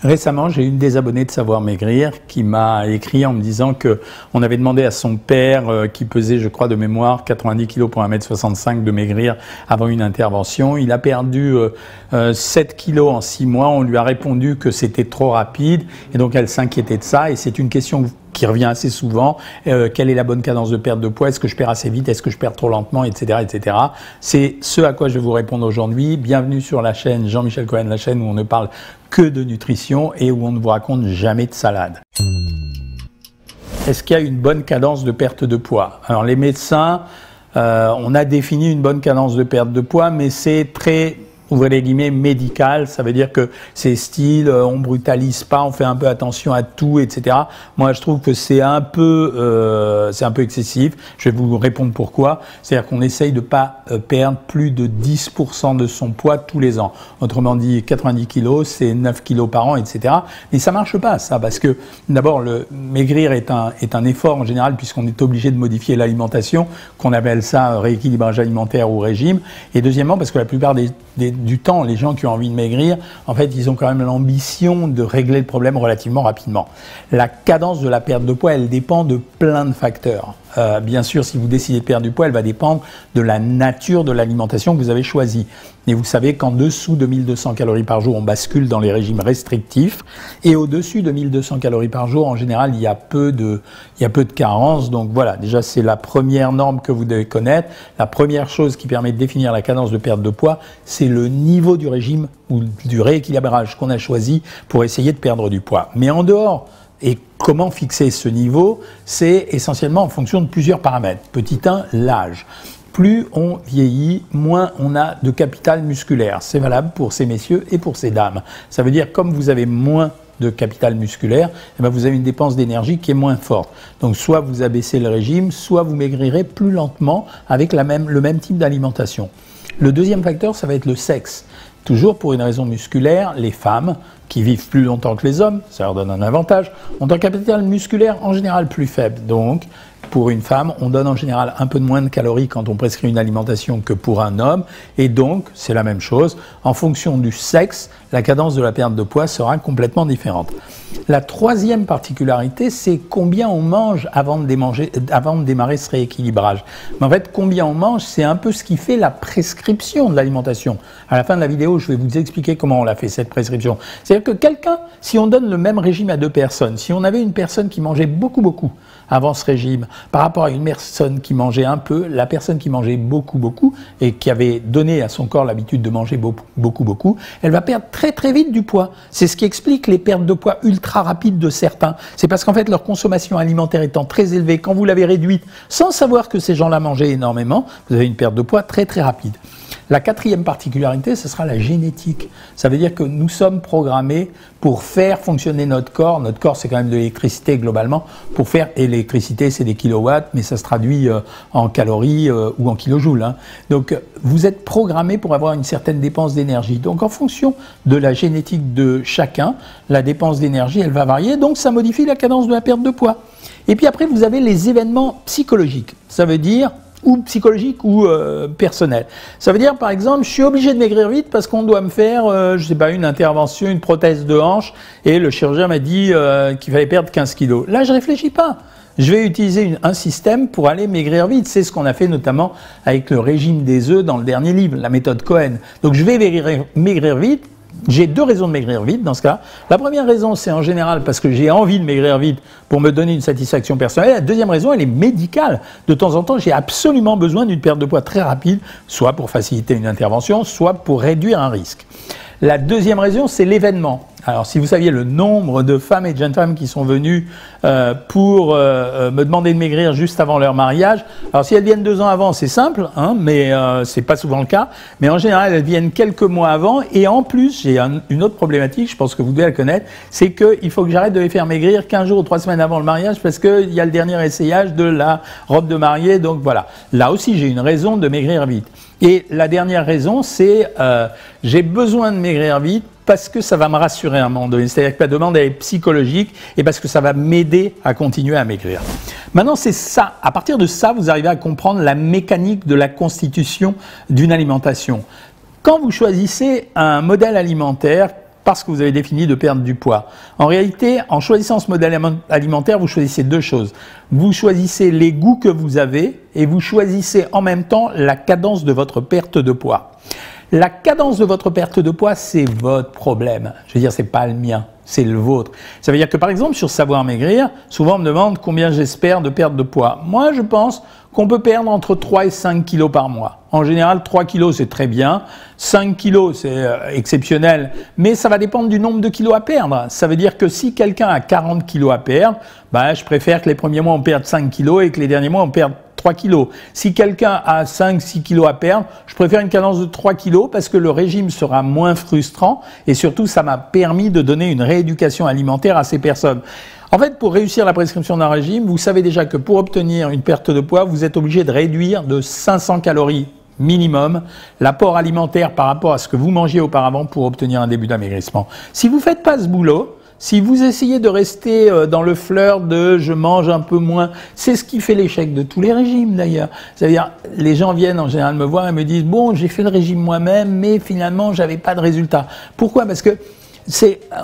Récemment, j'ai une des abonnées de Savoir Maigrir qui m'a écrit en me disant que on avait demandé à son père, qui pesait, je crois, de mémoire 90 kg pour 1,65 m, de maigrir avant une intervention. Il a perdu 7 kg en 6 mois. On lui a répondu que c'était trop rapide et donc elle s'inquiétait de ça. Et c'est une question qui revient assez souvent. Quelle est la bonne cadence de perte de poids? Est-ce que je perds assez vite? Est-ce que je perds trop lentement? Etc. etc. C'est ce à quoi je vais vous répondre aujourd'hui. Bienvenue sur la chaîne Jean-Michel Cohen, la chaîne où on ne parle que de nutrition et où on ne vous raconte jamais de salade. Est-ce qu'il y a une bonne cadence de perte de poids? Alors les médecins, on a défini une bonne cadence de perte de poids, mais c'est très, ouvrez les guillemets, médical. Ça veut dire que c'est style, on brutalise pas, on fait un peu attention à tout, etc. Moi, je trouve que c'est un peu excessif. Je vais vous répondre pourquoi. C'est-à-dire qu'on essaye de pas perdre plus de 10% de son poids tous les ans. Autrement dit, 90 kg, c'est 9 kg par an, etc. Mais ça marche pas, ça, parce que d'abord, le maigrir est un effort en général, puisqu'on est obligé de modifier l'alimentation, qu'on appelle ça rééquilibrage alimentaire ou régime. Et deuxièmement, parce que la plupart du temps, les gens qui ont envie de maigrir, en fait, ils ont quand même l'ambition de régler le problème relativement rapidement. La cadence de la perte de poids, elle dépend de plein de facteurs. Bien sûr, si vous décidez de perdre du poids, elle va dépendre de la nature de l'alimentation que vous avez choisie. Et vous savez qu'en dessous de 1200 calories par jour, on bascule dans les régimes restrictifs. Et au-dessus de 1200 calories par jour, en général, il y a peu de carences. Donc voilà, déjà, c'est la première norme que vous devez connaître. La première chose qui permet de définir la cadence de perte de poids, c'est le niveau du régime ou du rééquilibrage qu'on a choisi pour essayer de perdre du poids. Mais en dehors, et comment fixer ce niveau? C'est essentiellement en fonction de plusieurs paramètres. Petit 1, l'âge. Plus on vieillit, moins on a de capital musculaire. C'est valable pour ces messieurs et pour ces dames. Ça veut dire comme vous avez moins de capital musculaire, eh bien vous avez une dépense d'énergie qui est moins forte. Donc soit vous abaissez le régime, soit vous maigrirez plus lentement avec le même type d'alimentation. Le deuxième facteur, ça va être le sexe. Toujours pour une raison musculaire, les femmes qui vivent plus longtemps que les hommes, ça leur donne un avantage, ont un capital musculaire en général plus faible. Donc, pour une femme, on donne en général un peu de moins de calories quand on prescrit une alimentation que pour un homme. Et donc, c'est la même chose. En fonction du sexe, la cadence de la perte de poids sera complètement différente. La troisième particularité, c'est combien on mange avant de démarrer ce rééquilibrage. Mais en fait, combien on mange, c'est un peu ce qui fait la prescription de l'alimentation. À la fin de la vidéo, je vais vous expliquer comment on l'a fait, cette prescription. C'est-à-dire que quelqu'un, si on donne le même régime à deux personnes, si on avait une personne qui mangeait beaucoup avant ce régime, par rapport à une personne qui mangeait un peu, la personne qui mangeait beaucoup et qui avait donné à son corps l'habitude de manger beaucoup, elle va perdre très vite du poids. C'est ce qui explique les pertes de poids ultra rapides de certains. C'est parce qu'en fait, leur consommation alimentaire étant très élevée, quand vous l'avez réduite, sans savoir que ces gens-là mangeaient énormément, vous avez une perte de poids très rapide. La quatrième particularité, ce sera la génétique. Ça veut dire que nous sommes programmés pour faire fonctionner notre corps. Notre corps, c'est quand même de l'électricité globalement. Pour faire, et l'électricité, c'est des kilowatts, mais ça se traduit en calories ou en kilojoules. Hein. Donc, vous êtes programmé pour avoir une certaine dépense d'énergie. Donc, en fonction de la génétique de chacun, la dépense d'énergie, elle va varier. Donc, ça modifie la cadence de la perte de poids. Et puis après, vous avez les événements psychologiques. Ça veut dire ou psychologique ou personnel. Ça veut dire, par exemple, je suis obligé de maigrir vite parce qu'on doit me faire, je sais pas, une intervention, une prothèse de hanche, et le chirurgien m'a dit qu'il fallait perdre 15 kilos. Là, je réfléchis pas. Je vais utiliser un système pour aller maigrir vite. C'est ce qu'on a fait notamment avec le régime des œufs dans le dernier livre, la méthode Cohen. Donc, je vais maigrir vite. J'ai deux raisons de maigrir vite dans ce cas. La première raison, c'est en général parce que j'ai envie de maigrir vite pour me donner une satisfaction personnelle. La deuxième raison, elle est médicale. De temps en temps, j'ai absolument besoin d'une perte de poids très rapide, soit pour faciliter une intervention, soit pour réduire un risque. La deuxième raison, c'est l'événement. Alors, si vous saviez le nombre de femmes et de jeunes femmes qui sont venues pour me demander de maigrir juste avant leur mariage. Alors, si elles viennent 2 ans avant, c'est simple, hein, mais c'est pas souvent le cas. Mais en général, elles viennent quelques mois avant. Et en plus, j'ai une autre problématique, je pense que vous devez la connaître, c'est qu'il faut que j'arrête de les faire maigrir 15 jours ou 3 semaines avant le mariage parce qu'il y a le dernier essayage de la robe de mariée. Donc voilà, là aussi, j'ai une raison de maigrir vite. Et la dernière raison, c'est j'ai besoin de maigrir vite parce que ça va me rassurer à un moment donné. C'est-à-dire que la demande est psychologique et parce que ça va m'aider à continuer à maigrir. Maintenant, c'est ça. À partir de ça, vous arrivez à comprendre la mécanique de la constitution d'une alimentation. Quand vous choisissez un modèle alimentaire parce que vous avez défini de perdre du poids. En réalité, en choisissant ce modèle alimentaire, vous choisissez deux choses. Vous choisissez les goûts que vous avez et vous choisissez en même temps la cadence de votre perte de poids. La cadence de votre perte de poids, c'est votre problème. Je veux dire, c'est pas le mien, c'est le vôtre. Ça veut dire que par exemple, sur Savoir Maigrir, souvent on me demande combien j'espère de perte de poids. Moi, je pense qu'on peut perdre entre 3 et 5 kilos par mois. En général, 3 kilos, c'est très bien. 5 kilos, c'est exceptionnel. Mais ça va dépendre du nombre de kilos à perdre. Ça veut dire que si quelqu'un a 40 kilos à perdre, ben, je préfère que les premiers mois, on perde 5 kilos et que les derniers mois, on perde 3 kilos. Si quelqu'un a 5-6 kilos à perdre, je préfère une cadence de 3 kilos parce que le régime sera moins frustrant et surtout, ça m'a permis de donner une rééducation alimentaire à ces personnes. En fait, pour réussir la prescription d'un régime, vous savez déjà que pour obtenir une perte de poids, vous êtes obligé de réduire de 500 calories minimum l'apport alimentaire par rapport à ce que vous mangiez auparavant pour obtenir un début d'amaigrissement. Si vous ne faites pas ce boulot, si vous essayez de rester dans le flirt de « je mange un peu moins », c'est ce qui fait l'échec de tous les régimes d'ailleurs. C'est-à-dire, les gens viennent en général me voir et me disent « bon, j'ai fait le régime moi-même, mais finalement, j'avais pas de résultat ». Pourquoi? Parce que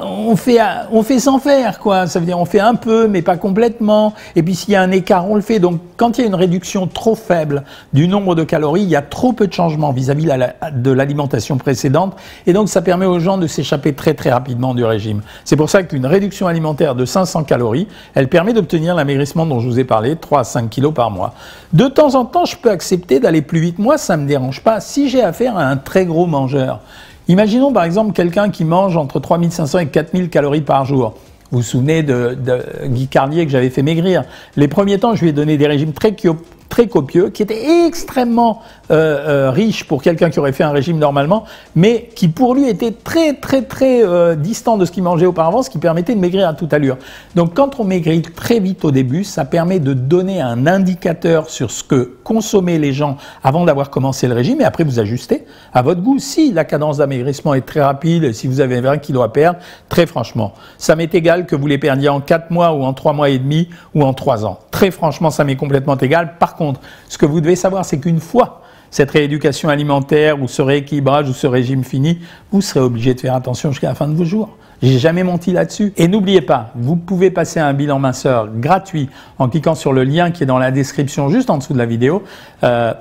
on fait sans faire, quoi. Ça veut dire on fait un peu, mais pas complètement. Et puis s'il y a un écart, on le fait. Donc quand il y a une réduction trop faible du nombre de calories, il y a trop peu de changements vis-à-vis de l'alimentation précédente. Et donc ça permet aux gens de s'échapper très très rapidement du régime. C'est pour ça qu'une réduction alimentaire de 500 calories, elle permet d'obtenir l'amaigrissement dont je vous ai parlé, 3 à 5 kilos par mois. De temps en temps, je peux accepter d'aller plus vite. Moi, ça ne me dérange pas si j'ai affaire à un très gros mangeur. Imaginons par exemple quelqu'un qui mange entre 3500 et 4000 calories par jour. Vous vous souvenez de Guy Carlier que j'avais fait maigrir. Les premiers temps, je lui ai donné des régimes très copieux, qui étaient extrêmement riches pour quelqu'un qui aurait fait un régime normalement, mais qui pour lui était très distant de ce qu'il mangeait auparavant, ce qui permettait de maigrir à toute allure. Donc quand on maigrit très vite au début, ça permet de donner un indicateur sur ce que consommaient les gens avant d'avoir commencé le régime, et après vous ajustez à votre goût. Si la cadence d'amaigrissement est très rapide, si vous avez 20 kilos à perdre, très franchement, ça m'est égal que vous les perdiez en 4 mois ou en 3 mois et demi ou en 3 ans. Très franchement, ça m'est complètement égal. Par contre, ce que vous devez savoir, c'est qu'une fois cette rééducation alimentaire ou ce rééquilibrage ou ce régime fini, vous serez obligé de faire attention jusqu'à la fin de vos jours. J'ai jamais menti là-dessus. Et n'oubliez pas, vous pouvez passer un bilan minceur gratuit en cliquant sur le lien qui est dans la description juste en dessous de la vidéo.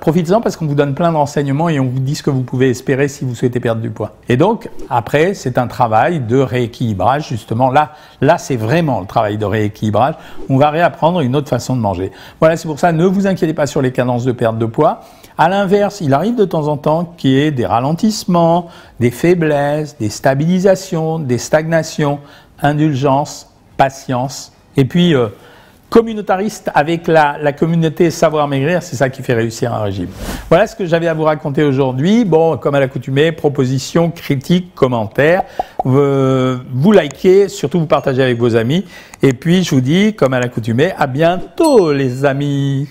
Profitez-en parce qu'on vous donne plein de renseignements et on vous dit ce que vous pouvez espérer si vous souhaitez perdre du poids. Et donc, après, c'est un travail de rééquilibrage, justement. Là, c'est vraiment le travail de rééquilibrage. On va réapprendre une autre façon de manger. Voilà, c'est pour ça, ne vous inquiétez pas sur les cadences de perte de poids. À l'inverse, il arrive de temps en temps qu'il y ait des ralentissements, des faiblesses, des stabilisations, des stagnations, indulgence, patience. Et puis, communautariste avec la communauté Savoir Maigrir, c'est ça qui fait réussir un régime. Voilà ce que j'avais à vous raconter aujourd'hui. Bon, comme à l'accoutumée, propositions, critiques, commentaires. Vous likez, surtout vous partagez avec vos amis. Et puis, je vous dis, comme à l'accoutumée, à bientôt les amis.